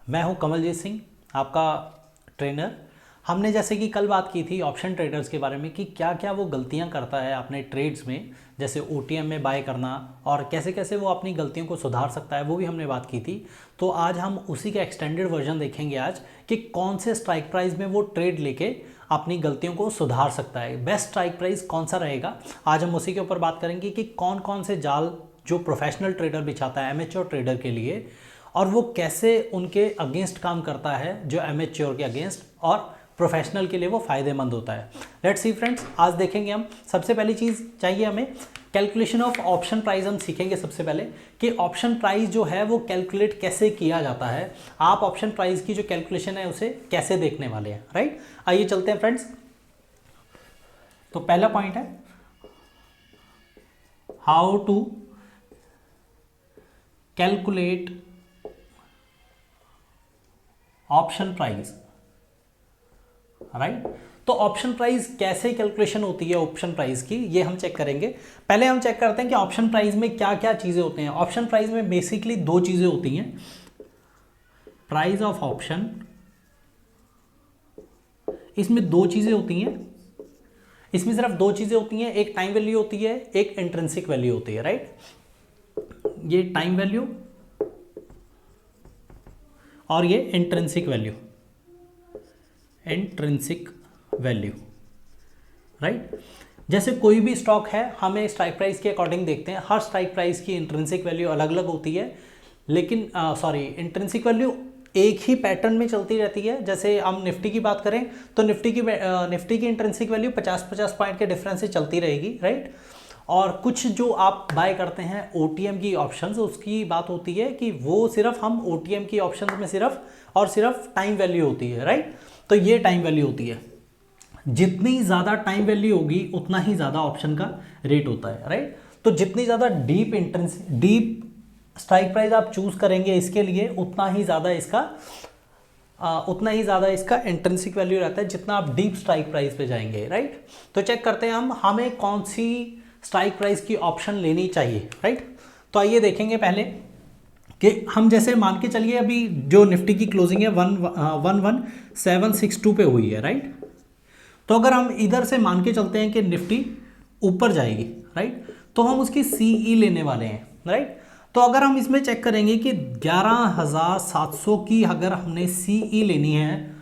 मैं हूं कमलजीत सिंह, आपका ट्रेनर। हमने जैसे कि कल बात की थी ऑप्शन ट्रेडर्स के बारे में कि क्या क्या वो गलतियां करता है अपने ट्रेड्स में, जैसे ओटीएम में बाय करना, और कैसे कैसे वो अपनी गलतियों को सुधार सकता है, वो भी हमने बात की थी। तो आज हम उसी का एक्सटेंडेड वर्जन देखेंगे आज कि कौन से स्ट्राइक प्राइस में वो ट्रेड लेके अपनी गलतियों को सुधार सकता है, बेस्ट स्ट्राइक प्राइस कौन सा रहेगा। आज हम उसी के ऊपर बात करेंगे कि कौन कौन से जाल जो प्रोफेशनल ट्रेडर बिछाता है एमेच्योर ट्रेडर के लिए, और वो कैसे उनके अगेंस्ट काम करता है, जो एमेच्योर के अगेंस्ट, और प्रोफेशनल के लिए वो फ़ायदेमंद होता है। लेट्स सी फ्रेंड्स, आज देखेंगे हम। सबसे पहली चीज़ चाहिए हमें कैलकुलेशन ऑफ ऑप्शन प्राइस। हम सीखेंगे सबसे पहले कि ऑप्शन प्राइस जो है वो कैलकुलेट कैसे किया जाता है। आप ऑप्शन प्राइस की जो कैलकुलेशन है उसे कैसे देखने वाले हैं, राइट। आइए चलते हैं फ्रेंड्स। तो पहला पॉइंट है how to calculate option price, right. तो ऑप्शन प्राइस कैसे कैलकुलेशन होती है ऑप्शन प्राइस की, ये हम चेक करेंगे। पहले हम चेक करते हैं कि ऑप्शन प्राइस में क्या क्या चीजें होती हैं। ऑप्शन प्राइस में बेसिकली दो चीजें होती हैं, प्राइस ऑफ ऑप्शन, इसमें दो चीजें होती हैं। इसमें सिर्फ दो चीजें होती हैं, एक टाइम वैल्यू होती है, एक इंट्रिंसिक वैल्यू होती है, राइट। ये टाइम वैल्यू और ये intrinsic value, intrinsic value, right. जैसे कोई भी स्टॉक है, हमें स्ट्राइक प्राइस के अकॉर्डिंग देखते हैं। हर स्ट्राइक प्राइस की इंट्रिंसिक वैल्यू अलग अलग होती है, लेकिन इंट्रिंसिक वैल्यू एक ही पैटर्न में चलती रहती है। जैसे हम निफ्टी की बात करें तो निफ्टी की इंट्रिंसिक वैल्यू 50-50 पॉइंट के डिफरेंस से चलती रहेगी, राइट। और कुछ जो आप बाय करते हैं ओटीएम की ऑप्शंस, उसकी बात होती है कि वो सिर्फ हम ओटीएम की ऑप्शंस में सिर्फ टाइम वैल्यू होती है, राइट। तो ये टाइम वैल्यू होती है। जितनी ज़्यादा टाइम वैल्यू होगी उतना ही ज़्यादा ऑप्शन का रेट होता है, राइट। तो जितनी ज़्यादा डीप स्ट्राइक प्राइस आप चूज करेंगे इसके लिए, उतना ही ज़्यादा इसका इंट्रिंसिक वैल्यू रहता है, जितना आप डीप स्ट्राइक प्राइस पे जाएंगे, राइट। तो चेक करते हैं हमें कौन सी स्ट्राइक प्राइस की ऑप्शन लेनी चाहिए, राइट। तो आइए देखेंगे पहले कि हम जैसे मान के चलिए अभी जो निफ्टी की क्लोजिंग है 11762 पे हुई है, राइट। तो अगर हम इधर से मान के चलते हैं कि निफ्टी ऊपर जाएगी, राइट, तो हम उसकी सीई लेने वाले हैं, राइट। तो अगर हम इसमें चेक करेंगे कि 11700 की अगर हमने सीई लेनी है,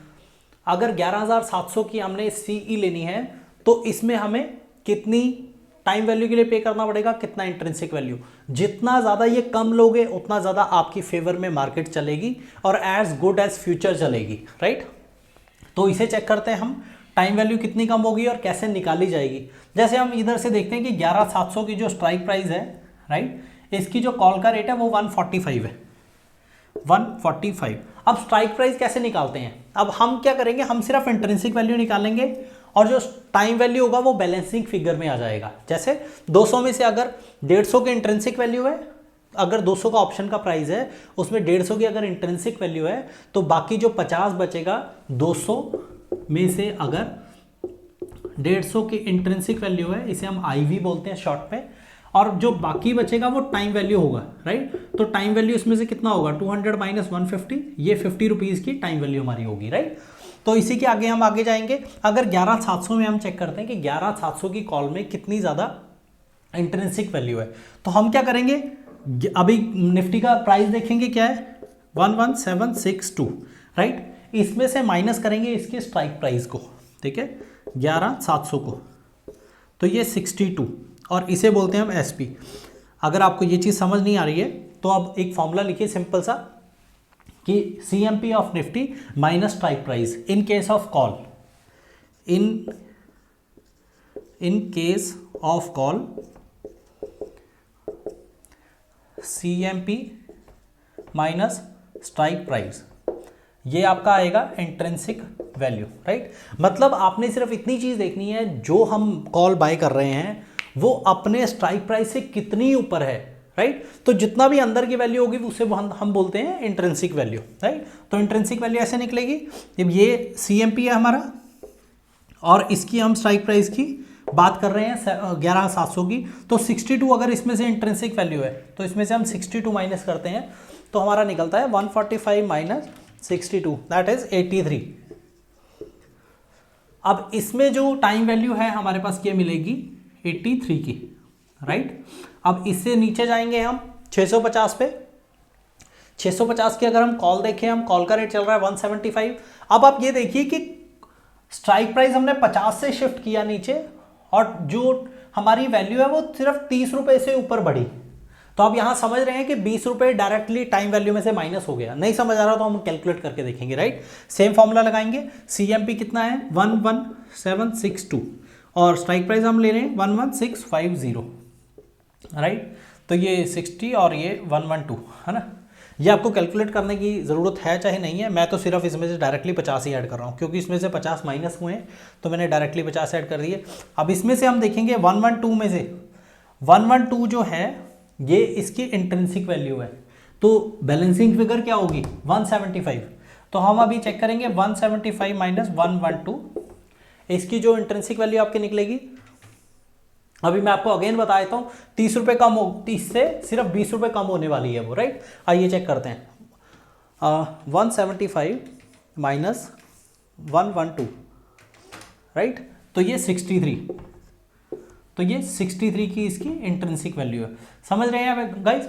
अगर 11700 की हमने सीई लेनी है, तो इसमें हमें कितनी टाइम वैल्यू के लिए पे करना पड़ेगा, कितना इंट्रिंसिक वैल्यू। जितना ज़्यादा ये कम लोगे उतना ज़्यादा आपकी फेवर में मार्केट चलेगी और एज गुड एज फ्यूचर चलेगी, राइट। तो इसे चेक करते हैं हम, टाइम वैल्यू कितनी कम होगी और कैसे निकाली जाएगी। जैसे हम इधर से देखते हैं कि 11700 की जो स्ट्राइक प्राइस है, राइट, इसकी जो कॉल का रेट है वो 145 है, 145। अब स्ट्राइक प्राइस कैसे निकालते हैं? अब हम क्या करेंगे, हम सिर्फ इंट्रिंसिक वैल्यू निकालेंगे और जो टाइम वैल्यू होगा वो बैलेंसिंग फिगर में आ जाएगा। जैसे 200 में से अगर 150 की इंट्रिंसिक वैल्यू है, अगर 200 का ऑप्शन का प्राइस है, उसमें 150 की अगर इंट्रिंसिक वैल्यू है, तो बाकी जो 50 बचेगा 200 में से अगर 150 की इंट्रिंसिक वैल्यू है, इसे हम आईवी बोलते हैं शॉर्ट में, और जो बाकी बचेगा वो टाइम वैल्यू होगा, राइट। तो टाइम वैल्यू इसमें से कितना होगा, 200 माइनस 150, ये 50 रुपीज़ की टाइम वैल्यू हमारी होगी, राइट। तो इसी के आगे हम आगे जाएंगे। अगर 11700 में हम चेक करते हैं कि 11700 की कॉल में कितनी ज़्यादा इंट्रिंसिक वैल्यू है, तो हम क्या करेंगे, अभी निफ्टी का प्राइस देखेंगे क्या है, 11762, राइट। इसमें से माइनस करेंगे इसके स्ट्राइक प्राइस को, ठीक है, 11700 को, तो ये 62, और इसे बोलते हैं हम एसपी। अगर आपको ये चीज़ समझ नहीं आ रही है तो अब एक फॉर्मूला लिखिए सिंपल सा कि CMP of Nifty minus strike price in case of call, in case of call CMP minus strike price, ये आपका आएगा इंट्रिंसिक वैल्यू, राइट। मतलब आपने सिर्फ इतनी चीज देखनी है, जो हम कॉल बाय कर रहे हैं वो अपने स्ट्राइक प्राइस से कितनी ऊपर है, राइट। तो जितना भी अंदर की वैल्यू होगी उसे हम बोलते हैं इंट्रिंसिक वैल्यू, राइट। तो इंट्रिंसिक वैल्यू ऐसे निकलेगी, जब ये CMP है हमारा और इसकी हम स्ट्राइक प्राइस की बात कर रहे हैं 11700 की, तो 62 अगर इसमें से इंट्रिंसिक वैल्यू है तो इसमें से हम 62 माइनस करते हैं तो हमारा निकलता है 145 माइनस 62, दैट इज 83। अब इसमें जो टाइम वैल्यू है हमारे पास क्या मिलेगी 83 की, राइट। अब इससे नीचे जाएंगे हम 650 पे। 650 की अगर हम कॉल देखें, हम कॉल का रेट चल रहा है 175। अब आप ये देखिए कि स्ट्राइक प्राइस हमने 50 से शिफ्ट किया नीचे और जो हमारी वैल्यू है वो सिर्फ 30 रुपए से ऊपर बढ़ी। तो आप यहां समझ रहे हैं कि 20 रुपए डायरेक्टली टाइम वैल्यू में से माइनस हो गया। नहीं समझ आ रहा तो हम कैलकुलेट करके देखेंगे, राइट। सेम फॉर्मूला लगाएंगे, सीएमपी कितना है 11762 और स्ट्राइक प्राइस हम ले रहे हैं 11650, राइट। तो ये 60 और ये 112 है ना। ये आपको कैलकुलेट करने की ज़रूरत है चाहे नहीं है, मैं तो सिर्फ इसमें से डायरेक्टली 50 ही ऐड कर रहा हूँ क्योंकि इसमें से 50 माइनस हुए हैं तो मैंने डायरेक्टली 50 ऐड कर दिए। अब इसमें से हम देखेंगे 112 में से 112 जो है ये इसकी इंट्रिंसिक वैल्यू है, तो बैलेंसिंग फिगर क्या होगी 175। तो हम अभी चेक करेंगे 175 माइनस 112, इसकी जो इंट्रिंसिक वैल्यू आपकी निकलेगी, अभी मैं आपको अगेन बता देता हूँ, 30 रुपये कम हो, 30 से सिर्फ 20 रुपये कम होने वाली है वो, राइट। आइए चेक करते हैं 175 माइनस 112, राइट। तो ये 63, तो ये 63 की इसकी इंट्रिंसिक वैल्यू है। समझ रहे हैं गाइस।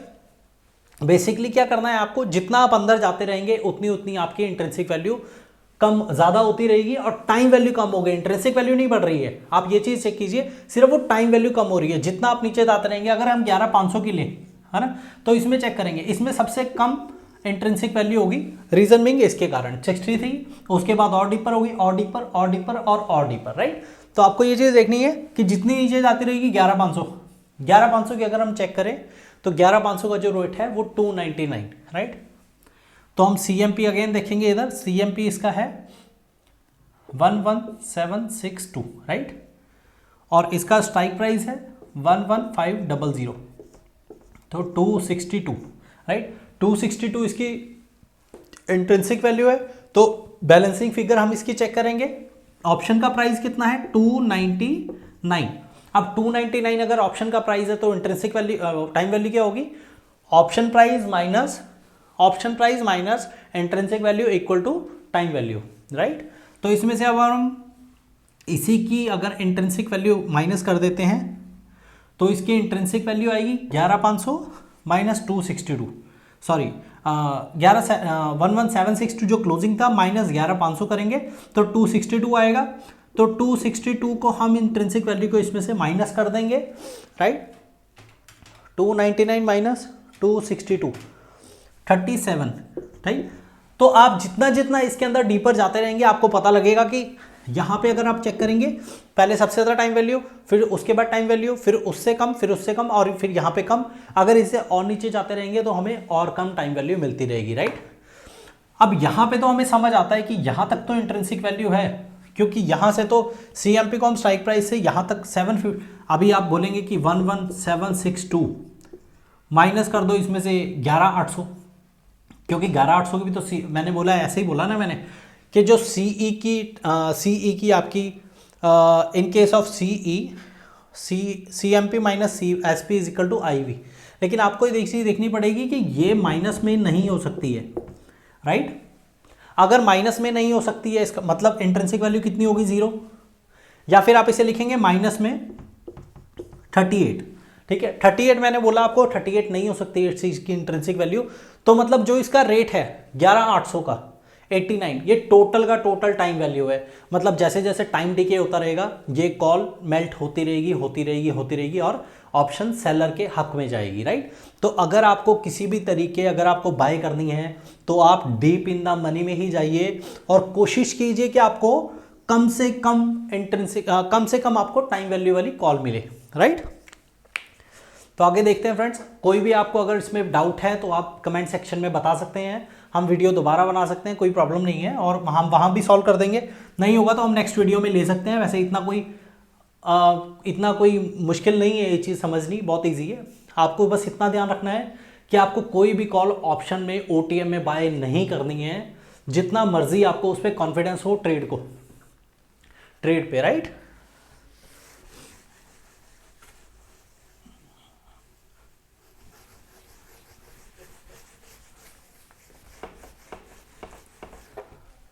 बेसिकली क्या करना है आपको, जितना आप अंदर जाते रहेंगे उतनी उतनी आपकी इंट्रिंसिक वैल्यू कम ज़्यादा होती रहेगी और टाइम वैल्यू कम हो गई, इंट्रिंसिक वैल्यू नहीं बढ़ रही है। आप ये चीज़ चेक कीजिए, सिर्फ वो टाइम वैल्यू कम हो रही है। जितना आप नीचे जाते रहेंगे, अगर हम 11500 की लें, है ना, तो इसमें चेक करेंगे, इसमें सबसे कम इंट्रिंसिक वैल्यू होगी, रीजन बिंग इसके कारण 63, उसके बाद और डीपर होगी, और डीपर और डीपर और डीपर, राइट। तो आपको ये चीज़ देखनी है कि जितनी नीचे जाती रहेगी 11500 की अगर हम चेक करें तो 11500 का जो रेट है वो 299, राइट। तो हम CMP अगेन देखेंगे, इधर CMP इसका है 11762, राइट। और इसका स्ट्राइक प्राइस है 11500, तो 262, राइट। 262 इसकी इंट्रिंसिक वैल्यू है। तो बैलेंसिंग फिगर हम इसकी चेक करेंगे, ऑप्शन का प्राइस कितना है 299। अब 299 अगर ऑप्शन का प्राइस है तो इंट्रिंसिक वैल्यू टाइम वैल्यू क्या होगी, option price minus intrinsic value equal to time value, right. तो इसमें से अब हम इसी की अगर इंट्रिंसिक वैल्यू माइनस कर देते हैं तो इसकी इंट्रिंसिक वैल्यू आएगी 11500 माइनस 262, सॉरी 11762 जो क्लोजिंग था माइनस 11500 करेंगे तो 262 आएगा। तो 262 को हम इंट्रिंसिक वैल्यू को इसमें से माइनस कर देंगे, राइट। 299 minus 262 37, right. तो आप जितना जितना इसके अंदर डीपर जाते रहेंगे आपको पता लगेगा कि यहाँ पे अगर आप चेक करेंगे, पहले सबसे ज़्यादा टाइम वैल्यू, फिर उसके बाद टाइम वैल्यू, फिर उससे कम, फिर उससे कम और फिर यहाँ पे कम। अगर इसे और नीचे जाते रहेंगे तो हमें और कम टाइम वैल्यू मिलती रहेगी, राइट। अब यहाँ पे तो हमें समझ आता है कि यहाँ तक तो इंट्रिंसिक वैल्यू है, क्योंकि यहाँ से तो CMP को हम स्ट्राइक प्राइस से यहाँ तक 750, अभी आप बोलेंगे कि 11762 माइनस कर दो इसमें से 11800, क्योंकि 11800 की भी तो मैंने बोला ऐसे ही बोला ना मैंने कि जो CE की आपकी in case of CMP minus SP is equal to IV। लेकिन आपको ये चीज़ देखनी पड़ेगी कि ये माइनस में नहीं हो सकती है, राइट। अगर माइनस में नहीं हो सकती है इसका मतलब इंट्रिंसिक वैल्यू कितनी होगी 0, या फिर आप इसे लिखेंगे माइनस में 38, ठीक है। 38 मैंने बोला आपको 38 नहीं हो सकती इस चीज की इंट्रिंसिक वैल्यू। तो मतलब जो इसका रेट है 11800 का 89, ये टोटल का टोटल टाइम वैल्यू है। मतलब जैसे जैसे टाइम डिके होता रहेगा ये कॉल मेल्ट होती रहेगी और ऑप्शन सेलर के हक में जाएगी, राइट। तो अगर आपको किसी भी तरीके अगर आपको बाय करनी है तो आप डीप इन द मनी में ही जाइए और कोशिश कीजिए कि आपको कम से कम आपको टाइम वैल्यू वाली कॉल मिले, राइट। तो आगे देखते हैं फ्रेंड्स, कोई भी आपको अगर इसमें डाउट है तो आप कमेंट सेक्शन में बता सकते हैं, हम वीडियो दोबारा बना सकते हैं, कोई प्रॉब्लम नहीं है और हम वहाँ भी सॉल्व कर देंगे। नहीं होगा तो हम नेक्स्ट वीडियो में ले सकते हैं। वैसे इतना कोई मुश्किल नहीं है, ये चीज़ समझनी बहुत ईजी है। आपको बस इतना ध्यान रखना है कि आपको कोई भी कॉल ऑप्शन में OTM में बाय नहीं करनी है, जितना मर्जी आपको उस पर कॉन्फिडेंस हो ट्रेड पे, राइट।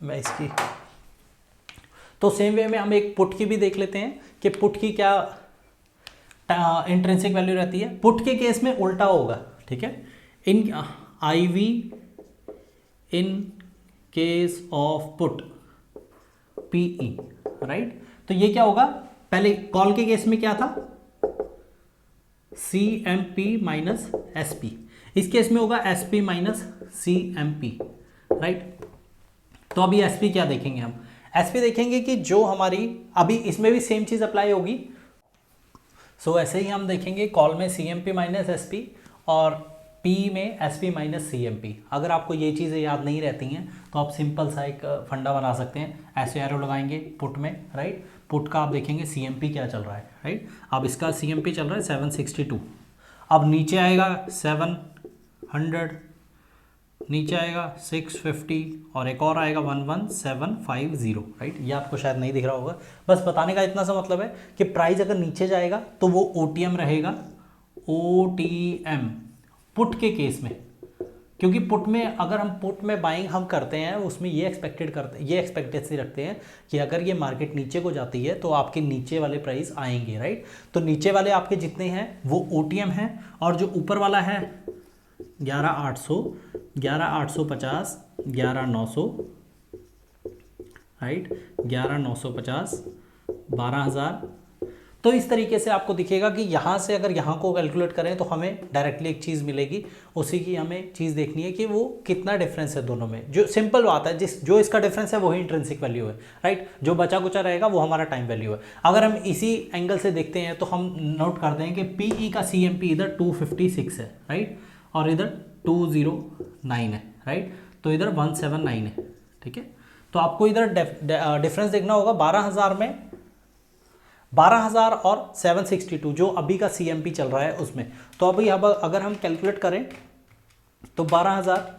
मैं इसकी, तो सेम वे में हम एक पुट की भी देख लेते हैं कि पुट की क्या इंट्रिंसिक वैल्यू रहती है। पुट के केस में उल्टा होगा, ठीक है, in I V in case of put PE, right. तो ये क्या होगा, पहले कॉल के केस में क्या था, C M P minus S P, इस केस में होगा S P minus C M P, right. तो अभी एस पी क्या देखेंगे हम, एस पी देखेंगे कि जो हमारी, अभी इसमें भी सेम चीज अप्लाई होगी। सो ऐसे ही हम देखेंगे कॉल में C M P minus S P और पी में S P minus C M P. अगर आपको ये चीज़ें याद नहीं रहती हैं तो आप सिंपल सा एक फंडा बना सकते हैं, ऐसे एरो लगाएंगे पुट में, राइट। पुट का आप देखेंगे सी एम पी क्या चल रहा है, राइट। अब इसका सी एम पी चल रहा है 762, अब नीचे आएगा 700, नीचे आएगा 650 और एक और आएगा 11750, राइट। ये आपको शायद नहीं दिख रहा होगा, बस बताने का इतना सा मतलब है कि प्राइस अगर नीचे जाएगा तो वो ओटीएम रहेगा, ओटीएम पुट के केस में। क्योंकि पुट में, अगर हम पुट में बाइंग हम करते हैं, उसमें ये एक्सपेक्टेंसी रखते हैं कि अगर ये मार्केट नीचे को जाती है तो आपके नीचे वाले प्राइस आएंगे, राइट। तो नीचे वाले आपके जितने हैं वो ओटीएम हैं, और जो ऊपर वाला है 11800, 11850, 11900, राइट, 11950, 12000। तो इस तरीके से आपको दिखेगा कि यहाँ से अगर यहाँ को कैलकुलेट करें तो हमें डायरेक्टली एक चीज़ मिलेगी, उसी की हमें चीज़ देखनी है कि वो कितना डिफरेंस है दोनों में। जो सिंपल बात है, जो इसका डिफरेंस है वही इंट्रिंसिक वैल्यू है, राइट। जो बचा कुचा रहेगा वो हमारा टाइम वैल्यू है। अगर हम इसी एंगल से देखते हैं तो हम नोट करते हैं कि पीई का सीएमपी इधर 256 है, राइट, और इधर 209 है, राइट। तो इधर 179 है, ठीक है। तो आपको इधर डिफरेंस देखना होगा 12,000 में, 12,000 और 762 जो अभी का सीएमपी चल रहा है उसमें। तो अभी अब अगर हम कैलकुलेट करें तो 12,000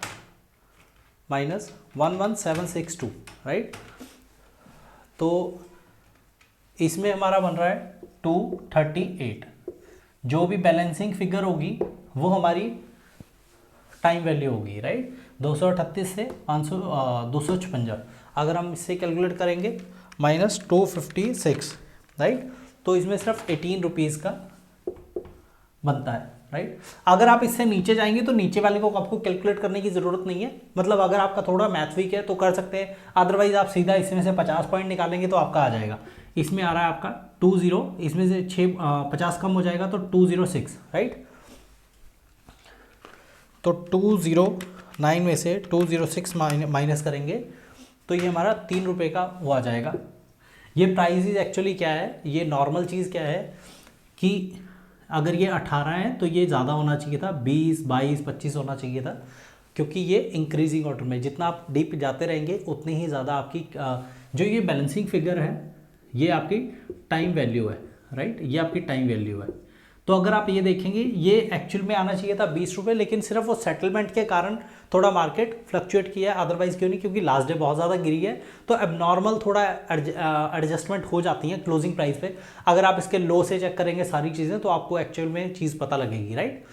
माइनस 11762, राइट। तो इसमें हमारा बन रहा है 238। जो भी बैलेंसिंग फिगर होगी वो हमारी टाइम वैल्यू होगी, राइट। 238 से 256, अगर हम इससे कैलकुलेट करेंगे माइनस 256, राइट। तो इसमें सिर्फ 18 रुपीज़ का बनता है, राइट। अगर आप इससे नीचे जाएंगे तो नीचे वाले को आपको कैलकुलेट करने की ज़रूरत नहीं है, मतलब अगर आपका थोड़ा मैथ वीक है तो कर सकते हैं, अदरवाइज आप सीधा इसमें से 50 पॉइंट निकालेंगे तो आपका आ जाएगा। इसमें आ रहा है आपका 20, इसमें से 50 कम हो जाएगा तो 206, राइट। तो 209 में से 206 माइनस करेंगे तो ये हमारा 3 रुपये का वो आ जाएगा। ये प्राइसेस एक्चुअली क्या है, ये नॉर्मल चीज़ क्या है कि अगर ये 18 है तो ये ज़्यादा होना चाहिए था, 20, 22, 25 होना चाहिए था, क्योंकि ये इंक्रीजिंग ऑर्डर में जितना आप डीप जाते रहेंगे उतनी ही ज़्यादा आपकी जो ये बैलेंसिंग फिगर है ये आपकी टाइम वैल्यू है, राइट। ये आपकी टाइम वैल्यू है। तो अगर आप ये देखेंगे ये एक्चुअल में आना चाहिए था 20 रुपये, लेकिन सिर्फ वो सेटलमेंट के कारण थोड़ा मार्केट फ्लक्चुएट किया है, अदरवाइज क्यों नहीं, क्योंकि लास्ट डे बहुत ज़्यादा गिरी है तो अब नॉर्मल थोड़ा एडजस्टमेंट हो जाती हैं क्लोजिंग प्राइस पे। अगर आप इसके लो से चेक करेंगे सारी चीज़ें तो आपको एक्चुअल में चीज़ पता लगेगी, राइट।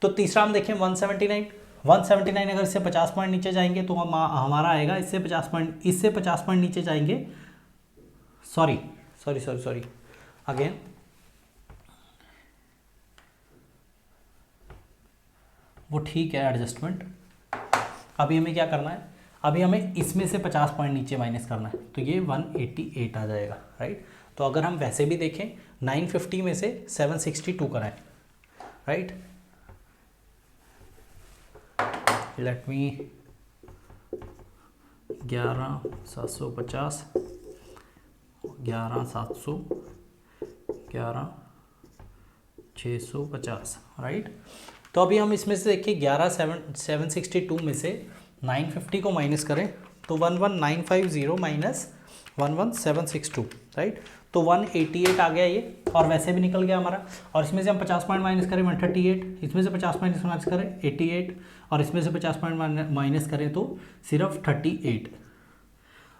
तो तीसरा हम देखें 179 अगर इससे 50 पॉइंट नीचे जाएंगे तो हमारा आएगा इससे 50 पॉइंट नीचे जाएंगे, सॉरी अगेन, वो ठीक है एडजस्टमेंट। अभी हमें क्या करना है, अभी हमें इसमें से 50 पॉइंट नीचे माइनस करना है तो ये 188 आ जाएगा, राइट। तो अगर हम वैसे भी देखें 950 में से 762 कराएं, राइट, लेट मी 11,750, 11,700, 11,650, राइट। तो अभी हम इसमें से देखिए 762 में से 950 को माइनस करें तो 11950 माइनस 11762, राइट। तो 188 आ गया ये, और वैसे भी निकल गया हमारा। और इसमें से हम 50 पॉइंट माइनस करें 138, इसमें से 50 पॉइंट माइनस करें 88, और इसमें से 50 पॉइंट माइनस करें तो सिर्फ 38।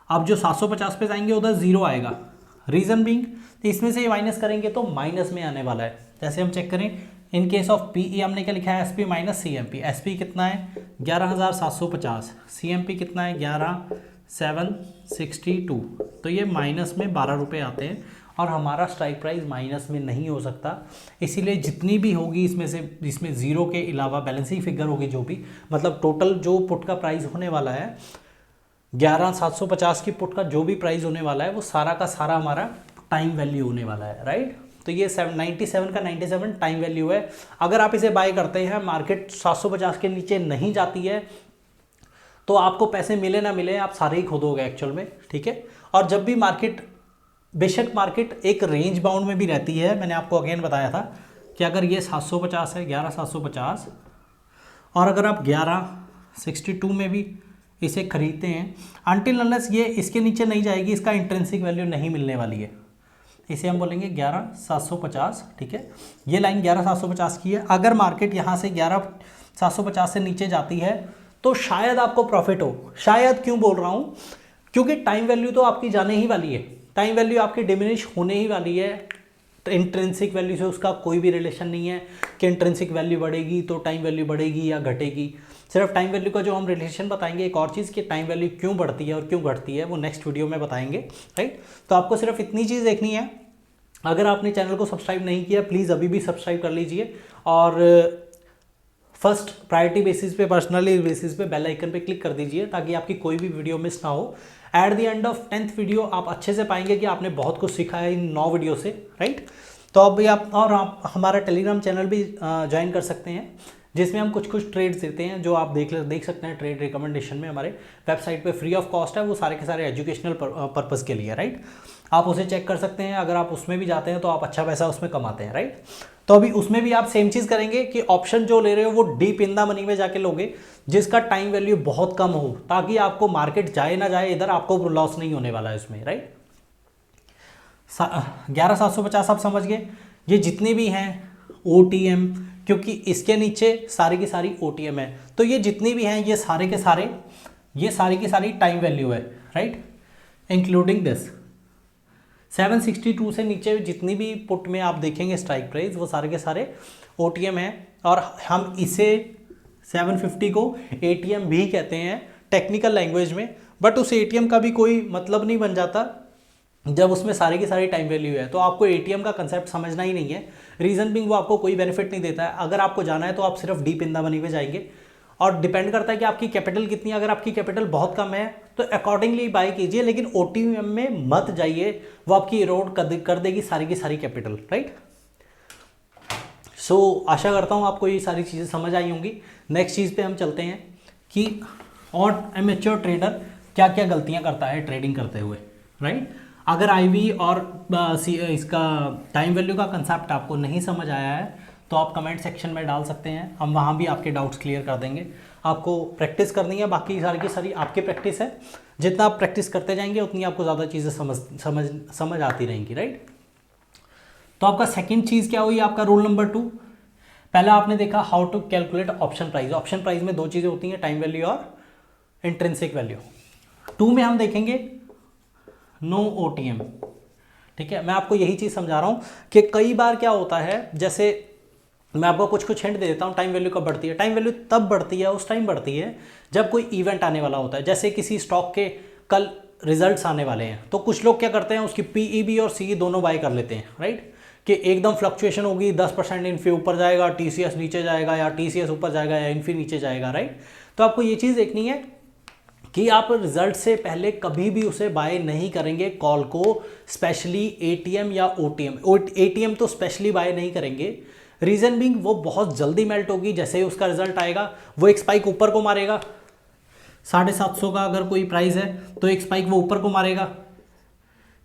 अब जो 750 पे जाएंगे उधर 0 आएगा, रीज़न बीइंग इसमें से माइनस करेंगे तो माइनस में आने वाला है। जैसे हम चेक करें इन केस ऑफ पीई हमने क्या लिखा है, एसपी माइनस सीएमपी। एसपी कितना है 11,750, सीएमपी कितना है 762, तो ये माइनस में 12 रुपये आते हैं और हमारा स्ट्राइक प्राइस माइनस में नहीं हो सकता। इसीलिए जितनी भी होगी इसमें से, इसमें ज़ीरो के अलावा बैलेंसिंग फिगर होगी जो भी, मतलब टोटल जो पुट का प्राइस होने वाला है 11,750 की पुट का जो भी प्राइस होने वाला है वो सारा का सारा हमारा टाइम वैल्यू होने वाला है, राइट। तो ये 97 का 97 टाइम वैल्यू है। अगर आप इसे बाय करते हैं, मार्केट 750 के नीचे नहीं जाती है, तो आपको पैसे मिले ना मिले आप सारे ही खोदोगे एक्चुअल में, ठीक है। और जब भी मार्केट, बेशक मार्केट एक रेंज बाउंड में भी रहती है, मैंने आपको अगेन बताया था कि अगर ये 750 है, 11,750, और अगर आप 11,62 में भी इसे खरीदते हैं, अनटिल अनलेस ये इसके नीचे नहीं जाएगी, इसका इंट्रिंसिक वैल्यू नहीं मिलने वाली है। इसे हम बोलेंगे 11,750, ठीक है। ये लाइन 11,750 की है। अगर मार्केट यहाँ से 11,750 से नीचे जाती है तो शायद आपको प्रॉफिट हो। शायद क्यों बोल रहा हूँ, क्योंकि टाइम वैल्यू तो आपकी जाने ही वाली है, टाइम वैल्यू आपकी डिमिनिश होने ही वाली है। तो इंट्रिंसिक वैल्यू से उसका कोई भी रिलेशन नहीं है कि इंट्रिंसिक वैल्यू बढ़ेगी तो टाइम वैल्यू बढ़ेगी या घटेगी। सिर्फ टाइम वैल्यू का जो हम रिलेशन बताएंगे, एक और चीज़ कि टाइम वैल्यू क्यों बढ़ती है और क्यों घटती है, वो नेक्स्ट वीडियो में बताएंगे, राइट। तो आपको सिर्फ इतनी चीज़ देखनी है। अगर आपने चैनल को सब्सक्राइब नहीं किया, प्लीज़ अभी भी सब्सक्राइब कर लीजिए और फर्स्ट प्रायोरिटी बेसिस पे, पर्सनली बेसिस पे बेल आइकन पे क्लिक कर दीजिए ताकि आपकी कोई भी वीडियो मिस ना हो। At the end of 10th video आप अच्छे से पाएंगे कि आपने बहुत कुछ सीखा है इन 9 वीडियो से, राइट। तो अभी आप हमारा टेलीग्राम चैनल भी ज्वाइन कर सकते हैं, जिसमें हम कुछ ट्रेड्स देते हैं जो आप देख सकते हैं ट्रेड रिकमेंडेशन में, हमारे वेबसाइट पे फ्री ऑफ कॉस्ट है, वो सारे के सारे एजुकेशनल पर्पज़ के लिए, राइट। आप उसे चेक कर सकते हैं। अगर आप उसमें भी जाते हैं तो आप अच्छा पैसा उसमें कमाते हैं, राइट। तो अभी उसमें भी आप सेम चीज़ करेंगे कि ऑप्शन जो ले रहे हो वो डीप इन द मनी में जाके लोगे, जिसका टाइम वैल्यू बहुत कम हो, ताकि आपको मार्केट जाए ना जाए इधर आपको लॉस नहीं होने वाला है इसमें, राइट। 11,750 आप समझ गए। ये जितने भी हैं OTM, क्योंकि इसके नीचे सारी की सारी OTM है, तो ये जितनी भी हैं ये सारे के सारे, ये सारी की सारी टाइम वैल्यू है, राइट, इंक्लूडिंग दिस। 762 से नीचे जितनी भी पुट में आप देखेंगे स्ट्राइक प्राइस, वो सारे के सारे OTM हैं। और हम इसे 750 को ATM भी कहते हैं टेक्निकल लैंग्वेज में, बट उस ATM का भी कोई मतलब नहीं बन जाता जब उसमें सारी की सारी टाइम वैल्यू है। तो आपको ATM का कंसेप्ट समझना ही नहीं है। रीज़न बिंग वो आपको कोई बेनिफिट नहीं देता है। अगर आपको जाना है तो आप सिर्फ डीप इन द मनी पे जाएंगे, और डिपेंड करता है कि आपकी कैपिटल कितनी है। अगर आपकी कैपिटल बहुत कम है तो अकॉर्डिंगली बाय कीजिए, लेकिन OTM में मत जाइए, वो आपकी इरोड कर देगी सारी की सारी कैपिटल, राइट। सो आशा करता हूँ आपको ये सारी चीज़ें समझ आई होंगी। नेक्स्ट चीज़ पे हम चलते हैं कि और एमेच्योर ट्रेडर क्या क्या गलतियाँ करता है ट्रेडिंग करते हुए, राइट। अगर IV और इसका टाइम वैल्यू का कंसेप्ट आपको नहीं समझ आया है तो आप कमेंट सेक्शन में डाल सकते हैं, हम वहाँ भी आपके डाउट्स क्लियर कर देंगे। आपको प्रैक्टिस करनी है, बाकी सारी की सारी आपकी प्रैक्टिस है। जितना आप प्रैक्टिस करते जाएंगे उतनी आपको ज़्यादा चीज़ें समझ आती रहेंगी, राइट। तो आपका सेकंड चीज़ क्या हुई, आपका रूल नंबर 2। पहला आपने देखा how to calculate option price. Option price में 2 चीज़ें होती हैं, टाइम वैल्यू और इंट्रिंसिक वैल्यू। 2 में हम देखेंगे नो OTM, ठीक है। मैं आपको यही चीज़ समझा रहा हूँ कि कई बार क्या होता है, जैसे मैं आपको कुछ हिंट दे देता हूँ। टाइम वैल्यू कब बढ़ती है? टाइम वैल्यू तब बढ़ती है, उस टाइम बढ़ती है जब कोई इवेंट आने वाला होता है। जैसे किसी स्टॉक के कल रिजल्ट्स आने वाले हैं, तो कुछ लोग क्या करते हैं, उसकी PEB और CE दोनों बाय कर लेते हैं, राइट। कि एकदम फ्लक्चुएशन होगी, 10% इन्फी ऊपर जाएगा, TCS नीचे जाएगा, या TCS ऊपर जाएगा या इन्फी नीचे जाएगा, राइट। तो आपको ये चीज़ देखनी है कि आप रिजल्ट से पहले कभी भी उसे बाय नहीं करेंगे कॉल को, स्पेशली ATM या OTM। ATM तो स्पेशली बाय नहीं करेंगे। रीज़न बिंग वो बहुत जल्दी मेल्ट होगी। जैसे ही उसका रिजल्ट आएगा वो एक स्पाइक ऊपर को मारेगा, 750 का अगर कोई प्राइस है तो एक स्पाइक वो ऊपर को मारेगा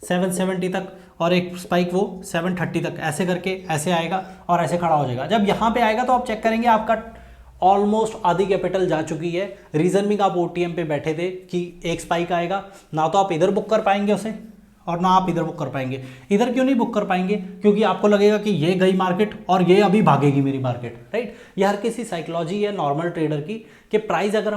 770 तक, और एक स्पाइक वो 730 तक, ऐसे करके ऐसे आएगा और ऐसे खड़ा हो जाएगा। जब यहाँ पे आएगा तो आप चेक करेंगे आपका ऑलमोस्ट आधी कैपिटल जा चुकी है। रीज़न बिंग आप OTM पे बैठे थे कि एक स्पाइक आएगा, ना तो आप इधर बुक कर पाएंगे उसे और ना आप इधर बुक कर पाएंगे। इधर क्यों नहीं बुक कर पाएंगे? क्योंकि आपको लगेगा कि ये गई मार्केट और ये अभी भागेगी मेरी मार्केट, राइट। ये हर किसी साइकोलॉजी है नॉर्मल ट्रेडर की कि प्राइस अगर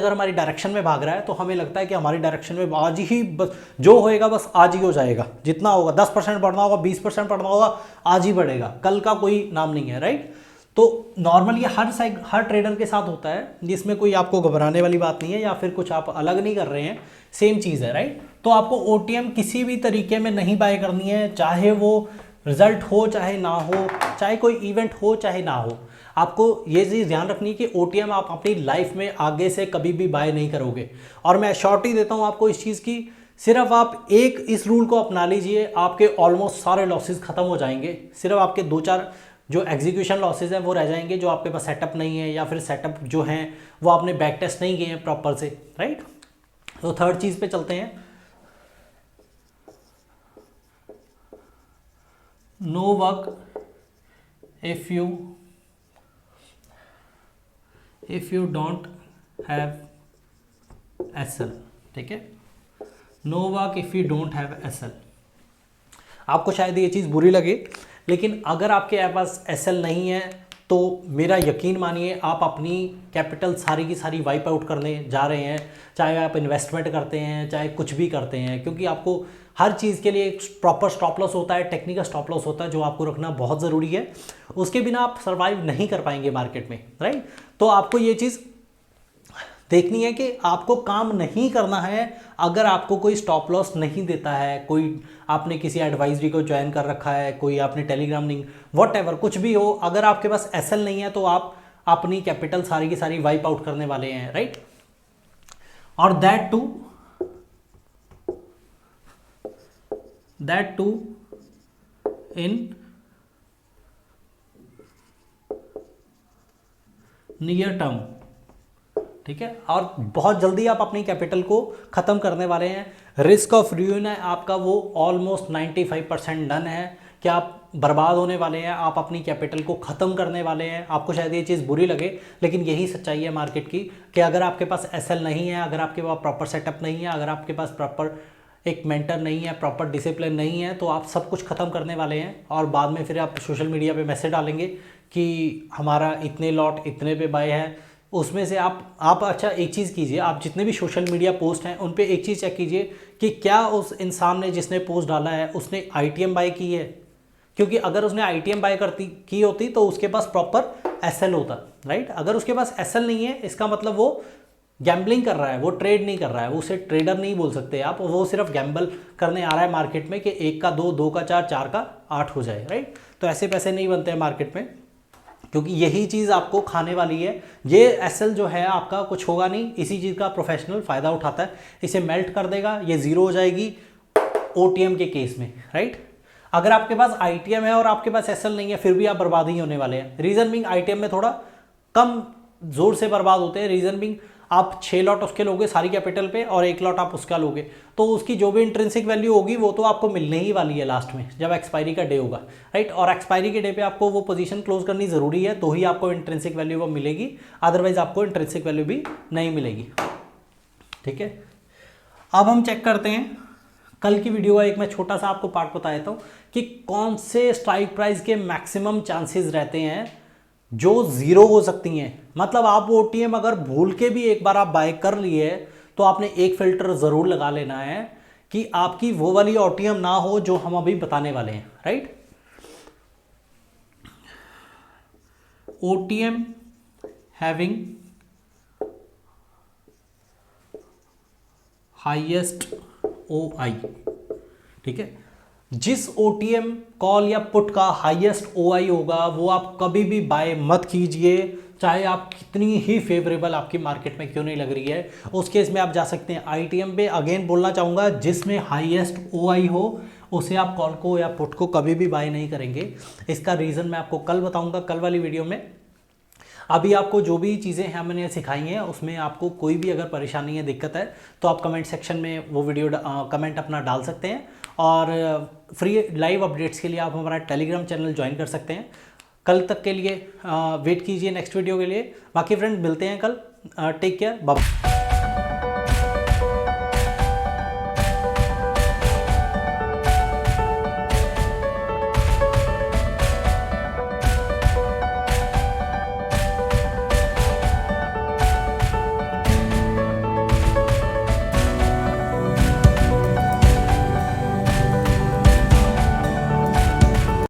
हमारी डायरेक्शन में भाग रहा है तो हमें लगता है कि हमारी डायरेक्शन में आज ही बस जो होएगा बस आज ही हो जाएगा। जितना होगा 10% बढ़ना होगा, 20% बढ़ना होगा, आज ही बढ़ेगा, कल का कोई नाम नहीं है, राइट। तो नॉर्मल ये हर ट्रेडर के साथ होता है, जिसमें कोई आपको घबराने वाली बात नहीं है या फिर कुछ आप अलग नहीं कर रहे हैं, सेम चीज़ है, राइट। तो आपको OTM किसी भी तरीके में नहीं बाय करनी है, चाहे वो रिजल्ट हो चाहे ना हो, चाहे कोई इवेंट हो चाहे ना हो। आपको ये चीज़ ध्यान रखनी है कि OTM आप अपनी लाइफ में आगे से कभी भी बाय नहीं करोगे। और मैं श्योरिटी देता हूँ आपको इस चीज़ की, सिर्फ आप एक इस रूल को अपना लीजिए, आपके ऑलमोस्ट सारे लॉसेस खत्म हो जाएंगे। सिर्फ आपके 2-4 जो एग्जीक्यूशन लॉसेज हैं वो रह जाएंगे, जो आपके पास सेटअप नहीं है या फिर सेटअप जो हैं वो आपने बैक टेस्ट नहीं किए हैं प्रॉपर से, राइट। तो थर्ड चीज़ पे चलते हैं, no work if you don't have SL, ठीक है। No work if you don't have SL. आपको शायद ये चीज़ बुरी लगे, लेकिन अगर आपके पास एसएल नहीं है तो मेरा यकीन मानिए आप अपनी कैपिटल सारी की सारी वाइप आउट करने जा रहे हैं, चाहे आप इन्वेस्टमेंट करते हैं चाहे कुछ भी करते हैं, क्योंकि आपको हर चीज़ के लिए एक प्रॉपर स्टॉप लॉस होता है, टेक्निकल स्टॉप लॉस होता है, जो आपको रखना बहुत ज़रूरी है। उसके बिना आप सर्वाइव नहीं कर पाएंगे मार्केट में, राइट। तो आपको ये चीज़ देखनी है कि आपको काम नहीं करना है अगर आपको कोई स्टॉप लॉस नहीं देता है, कोई आपने किसी एडवाइजरी को ज्वाइन कर रखा है, कोई आपने टेलीग्राम लिंक व्हाटएवर कुछ भी हो, अगर आपके पास एसएल नहीं है तो आप अपनी कैपिटल सारी की सारी वाइप आउट करने वाले हैं, राइट। और that too in near term, ठीक है। और बहुत जल्दी आप अपनी कैपिटल को ख़त्म करने वाले हैं। रिस्क ऑफ रूइन है आपका वो ऑलमोस्ट 95% डन है कि आप बर्बाद होने वाले हैं, आप अपनी कैपिटल को ख़त्म करने वाले हैं। आपको शायद ये चीज़ बुरी लगे, लेकिन यही सच्चाई है मार्केट की कि अगर आपके पास एसएल नहीं है, अगर आपके पास प्रॉपर सेटअप नहीं है, अगर आपके पास प्रॉपर एक मेंटर नहीं है, प्रॉपर डिसिप्लिन नहीं है, तो आप सब कुछ ख़त्म करने वाले हैं। और बाद में फिर आप सोशल मीडिया पे मैसेज डालेंगे कि हमारा इतने लॉट इतने पे बाय है। उसमें से आप अच्छा एक चीज़ कीजिए, आप जितने भी सोशल मीडिया पोस्ट हैं उन पे एक चीज़ चेक कीजिए कि क्या उस इंसान ने जिसने पोस्ट डाला है उसने ITM बाय की है, क्योंकि अगर उसने ITM बाय की होती तो उसके पास प्रॉपर एसएल होता, राइट। अगर उसके पास एसएल नहीं है इसका मतलब वो गैम्बलिंग कर रहा है, वो ट्रेड नहीं कर रहा है, वो उसे ट्रेडर नहीं बोल सकते आप, वो सिर्फ गैम्बल करने आ रहा है मार्केट में कि 1 का 2, 2 का 4, 4 का 8 हो जाए, राइट। तो ऐसे पैसे नहीं बनते हैं मार्केट में, क्योंकि यही चीज़ आपको खाने वाली है। ये एसएल जो है आपका कुछ होगा नहीं, इसी चीज़ का प्रोफेशनल फ़ायदा उठाता है, इसे मेल्ट कर देगा, ये ज़ीरो हो जाएगी OTM के केस में, राइट। अगर आपके पास ITM है और आपके पास एसएल नहीं है फिर भी आप बर्बाद ही होने वाले हैं। रीज़न बिंग ITM में थोड़ा कम ज़ोर से बर्बाद होते हैं। रीज़न बिंग आप 6 लॉट उसके लोगे सारी कैपिटल पे और 1 लॉट आप उसका लोगे, तो उसकी जो भी इंट्रिंसिक वैल्यू होगी वो तो आपको मिलने ही वाली है लास्ट में जब एक्सपायरी का डे होगा, राइट। और एक्सपायरी के डे पे आपको वो पोजीशन क्लोज करनी ज़रूरी है, तो ही आपको इंट्रिंसिक वैल्यू वो मिलेगी, अदरवाइज आपको इंट्रिंसिक वैल्यू भी नहीं मिलेगी, ठीक है। अब हम चेक करते हैं कल की वीडियो का एक मैं छोटा सा आपको पार्ट बता देता हूँ कि कौन से स्ट्राइक प्राइस के मैक्सिमम चांसेस रहते हैं जो ज़ीरो हो सकती हैं। मतलब आप OTM अगर भूल के भी एक बार आप बाय कर लिए तो आपने एक फिल्टर ज़रूर लगा लेना है कि आपकी वो वाली OTM ना हो जो हम अभी बताने वाले हैं, right. OTM having highest OI, ठीक है। जिस OTM कॉल या पुट का हाईएस्ट OI होगा वो आप कभी भी बाय मत कीजिए, चाहे आप कितनी ही फेवरेबल आपकी मार्केट में क्यों नहीं लग रही है। उस केस में आप जा सकते हैं ITM पे। अगेन बोलना चाहूँगा, जिसमें हाईएस्ट OI हो उसे आप कॉल को या पुट को कभी भी बाय नहीं करेंगे। इसका रीज़न मैं आपको कल बताऊँगा, कल वाली वीडियो में। अभी आपको जो भी चीज़ें हैं मैंने सिखाई हैं उसमें आपको कोई भी अगर परेशानी है, दिक्कत है, तो आप कमेंट सेक्शन में वो वीडियो कमेंट अपना डाल सकते हैं। और फ्री लाइव अपडेट्स के लिए आप हमारा टेलीग्राम चैनल ज्वाइन कर सकते हैं। कल तक के लिए वेट कीजिए नेक्स्ट वीडियो के लिए। बाकी फ्रेंड मिलते हैं कल। Take care, bye.